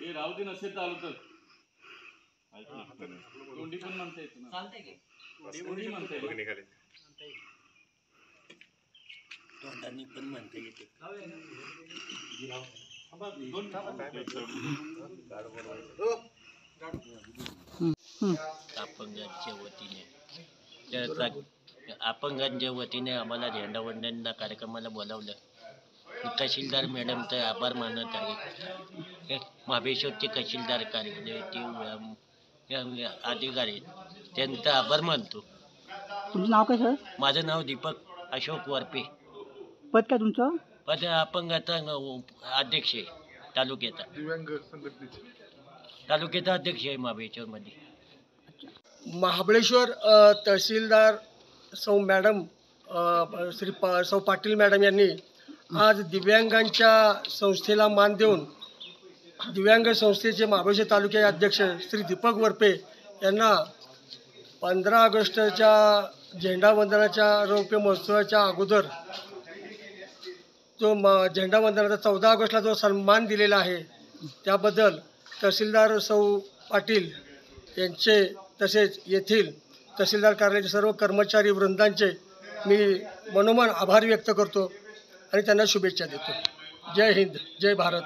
हे रावती नसेल चालू तर तोंडी पण म्हणता येत ना, चालतंय की तोंडी म्हणता येत निघाले, तोंडाने पण म्हणता येते. अपंगांच्या वतीने अपंगांच्या वतीने आम्हाला झेंडावंदन कार्यक्रमाला बोलावलं. तहसीलदार मॅडमचे आभार मानत आहे. महाबळेश्वरचे तहसीलदार अधिकारी त्यांचा आभार मानतो. तुमचं नाव काय सर? माझं नाव दीपक अशोक वरपे. पद काय तुमचं? पद अपंगाचा अध्यक्ष आहे तालुक्याचा. दिव्यांग संघटनेचे तालुक्याचा अध्यक्ष आहे महाबळेश्वरमध्ये. महाबळेश्वर तहसीलदार सौ मॅडम सौ पाटील मॅडम यांनी आज दिव्यांगांच्या संस्थेला मान देऊन दिव्यांग संस्थेचे महाबळेश्वर तालुक्याचे अध्यक्ष श्री दीपक वरपे यांना 15 ऑगस्टच्या झेंडावंदनाच्या रौप्य महोत्सवाच्या अगोदर जो झेंडावंदनाचा 14 ऑगस्टला जो सन्मान दिलेला आहे त्याबद्दल तहसीलदार सौ पाटील यांचे तसेच येथील तहसीलदार कार्यालयाचे सर्व कर्मचारी वृंदांचे मी मनोमन आभार व्यक्त करतो आणि त्यांना शुभेच्छा देतो. जय हिंद, जय भारत.